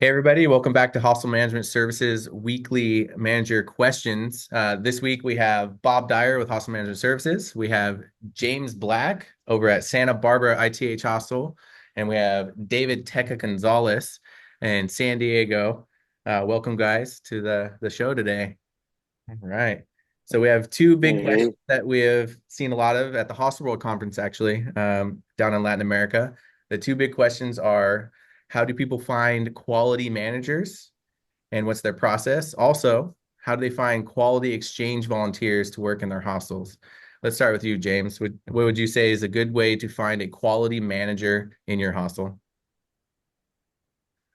Hey everybody, welcome back to Hostel Management Services weekly manager questions. This week we have Bob Dyer with Hostel Management Services. We have James Black over at Santa Barbara ITH Hostel, and we have David Teca Gonzalez in San Diego. Welcome guys to the show today. All right. So we have two big Hey, questions that we have seen a lot of at the Hostel World Conference, actually, down in Latin America. The two big questions are, how do people find quality managers and what's their process? Also, how do they find quality exchange volunteers to work in their hostels? Let's start with you, James. What would you say is a good way to find a quality manager in your hostel?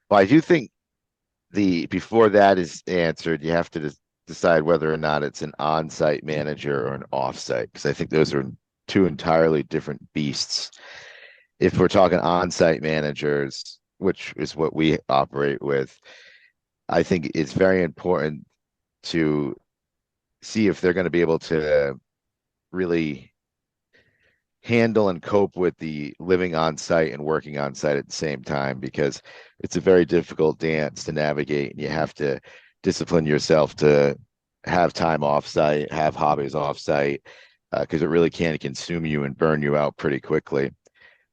well, I do think the before that is answered, you have to decide whether or not it's an on-site manager or an off-site, because I think those are two entirely different beasts. If we're talking on-site managers, which is what we operate with, I think it's very important to see if they're going to be able to really handle and cope with the living on site and working on site at the same time, because it's a very difficult dance to navigate, and you have to discipline yourself to have time off site, have hobbies off site, because it really can consume you and burn you out pretty quickly.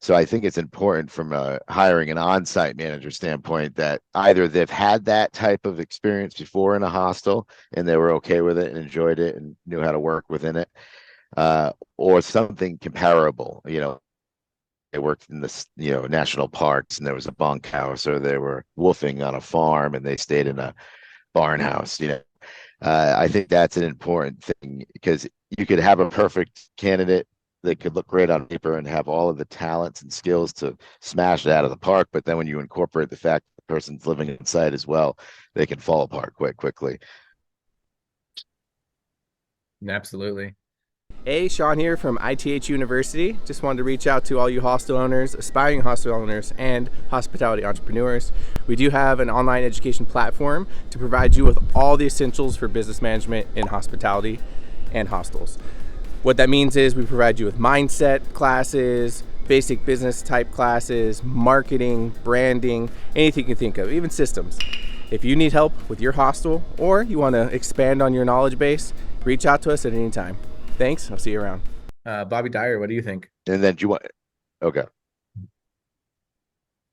So I think it's important from hiring an on-site manager standpoint that either they've had that type of experience before in a hostel and they were okay with it and enjoyed it and knew how to work within it, or something comparable. They worked in this, national parks, and there was a bunkhouse, or they were woofing on a farm and they stayed in a barn house. I think that's an important thing, because you could have a perfect candidate that could look great on paper and have all of the talents and skills to smash it out of the park. But then when you incorporate the fact that the person's living inside as well, they can fall apart quite quickly. Absolutely. Hey, Sean here from ITH University. Just wanted to reach out to all you hostel owners, aspiring hostel owners, and hospitality entrepreneurs. We do have an online education platform to provide you with all the essentials for business management in hospitality and hostels. What that means is we provide you with mindset classes, basic business type classes, marketing, branding, anything you can think of, even systems. If you need help with your hostel or you want to expand on your knowledge base, reach out to us at any time. Thanks. I'll see you around. Bobby Dyer, what do you think? And then do you want, okay.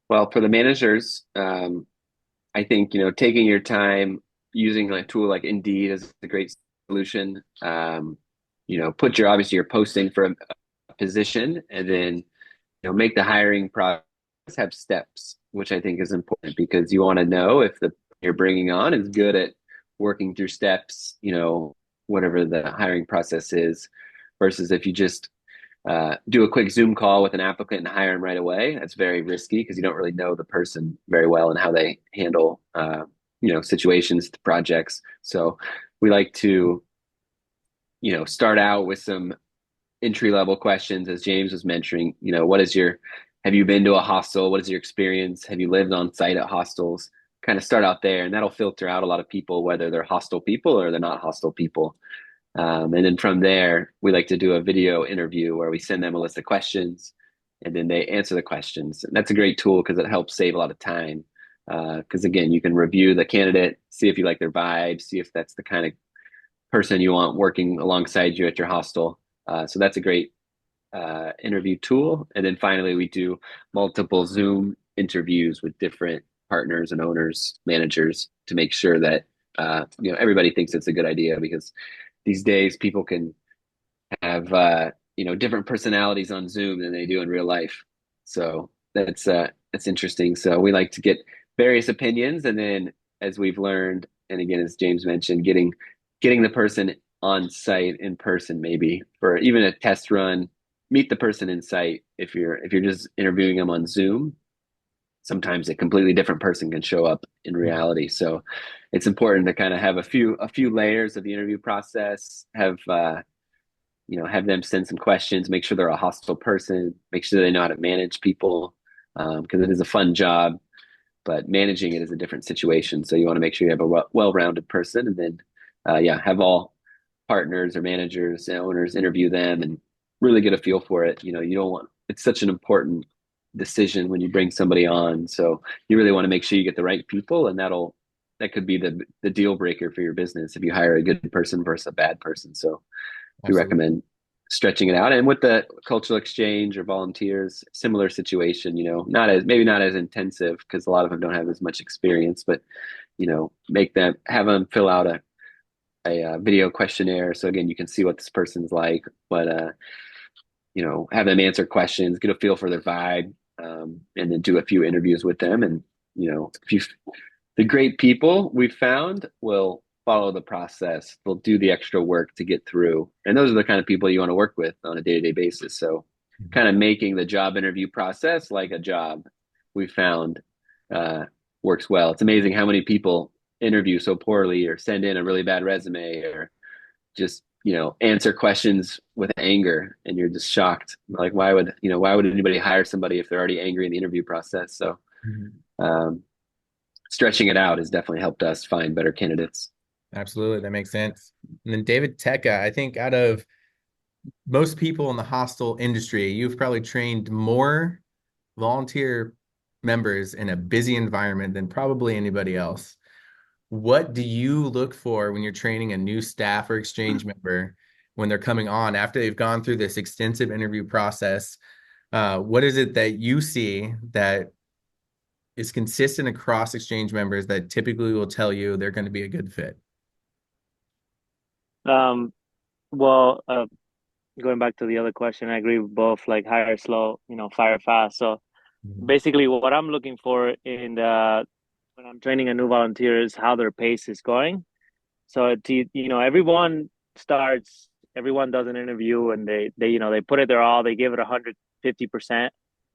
Well, for the managers, I think, taking your time using a tool like Indeed is a great solution. Put obviously you're posting for a position, and then, make the hiring process have steps, which I think is important, because you want to know if the you're bringing on is good at working through steps, whatever the hiring process is, versus if you just do a quick Zoom call with an applicant and hire them right away. That's very risky, because you don't really know the person very well and how they handle, situations, projects. So we like to, start out with some entry level questions, as James was mentioning. Have you been to a hostel? What is your experience? Have you lived on site at hostels? Kind of start out there, and that'll filter out a lot of people, whether they're hostel people or they're not hostel people. And then from there, we like to do a video interview where we send them a list of questions, and then they answer the questions. And that's a great tool because it helps save a lot of time. Because again, you can review the candidate, see if you like their vibe, see if that's the kind of person you want working alongside you at your hostel. So that's a great interview tool. And then finally, we do multiple Zoom interviews with different partners and owners, managers, to make sure that everybody thinks it's a good idea, because these days people can have different personalities on Zoom than they do in real life. So that's interesting. So we like to get various opinions, and then, as we've learned, and again, as James mentioned, getting the person on site in person, maybe for even a test run, meet the person in site. If you're just interviewing them on Zoom, sometimes a completely different person can show up in reality. So it's important to kind of have a few layers of the interview process, have them send some questions, make sure they're a hostile person, make sure they know how to manage people, because it is a fun job, but managing it is a different situation. So you want to make sure you have a well-rounded person, and then have all partners or managers and owners interview them and really get a feel for it. You don't want, it's such an important decision when you bring somebody on. So you really want to make sure you get the right people, and that could be the deal breaker for your business if you hire a good person versus a bad person. So we Absolutely. recommend stretching it out. And with the cultural exchange or volunteers, similar situation, not as maybe not as intensive because a lot of them don't have as much experience, but have them fill out a video questionnaire. So again, you can see what this person's like, but have them answer questions, get a feel for their vibe, and then do a few interviews with them. And if you the great people we've found will follow the process. They'll do the extra work to get through. And those are the kind of people you want to work with on a day-to-day basis. So kind of making the job interview process like a job we found uh, works well. It's amazing how many people interview so poorly or send in a really bad resume or just, answer questions with anger, and you're just shocked. Like, why would anybody hire somebody if they're already angry in the interview process? So, Mhm. um, stretching it out has definitely helped us find better candidates. Absolutely. That makes sense. And then David Tecca, I think out of most people in the hostel industry, you've probably trained more volunteer members in a busy environment than probably anybody else. What do you look for when you're training a new staff or exchange member when they're coming on after they've gone through this extensive interview process? What is it that you see that is consistent across exchange members that typically will tell you they're going to be a good fit? Um, well, going back to the other question, I agree with both, like hire slow, fire fast. So Mhm. basically what I'm looking for when I'm training a new volunteer is how their pace is going. So everyone does an interview and they put it their all, they give it 150%.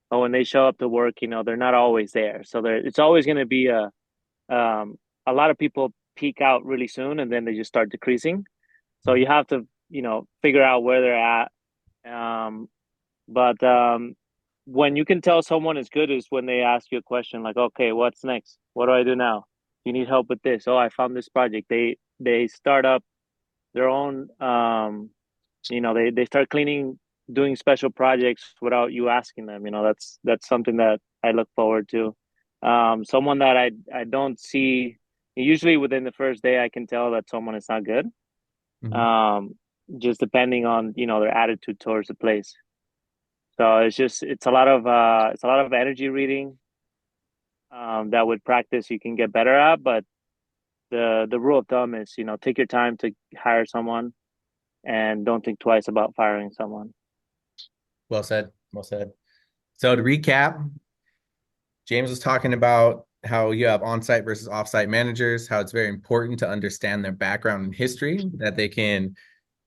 But when they show up to work, they're not always there. So it's always going to be um, a lot of people peak out really soon and then they just start decreasing. So you have to, figure out where they're at. Um, but when you can tell someone is good is when they ask you a question like, okay, what's next? What do I do now? You need help with this? Oh, I found this project. They start up their own. They start cleaning, doing special projects without you asking them. That's something that I look forward to. Someone that I don't see usually within the first day, I can tell that someone is not good. Mhm. Um, just depending on their attitude towards the place. So it's a lot of energy reading that with practice you can get better at. But the rule of thumb is take your time to hire someone and don't think twice about firing someone. Well said. Well said. So to recap, James was talking about how you have on-site versus off-site managers, how it's very important to understand their background and history, that they can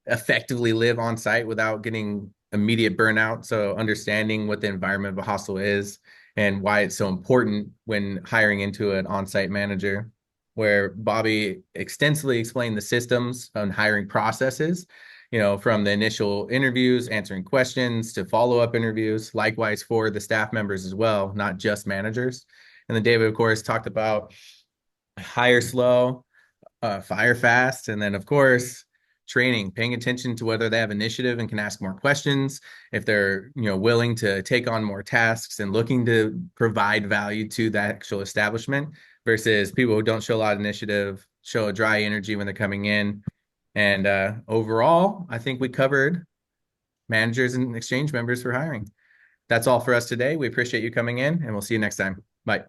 effectively live on site without getting immediate burnout. So understanding what the environment of a hostel is and why it's so important when hiring into an on-site manager, where Bobby extensively explained the systems and hiring processes, from the initial interviews, answering questions to follow-up interviews, likewise for the staff members as well, not just managers. And then David, of course, talked about hire slow, fire fast, and then of course training, paying attention to whether they have initiative and can ask more questions, if they're willing to take on more tasks and looking to provide value to that actual establishment versus people who don't show a lot of initiative, show a dry energy when they're coming in. And overall, I think we covered managers and exchange members for hiring. That's all for us today. We appreciate you coming in, and we'll see you next time. Bye.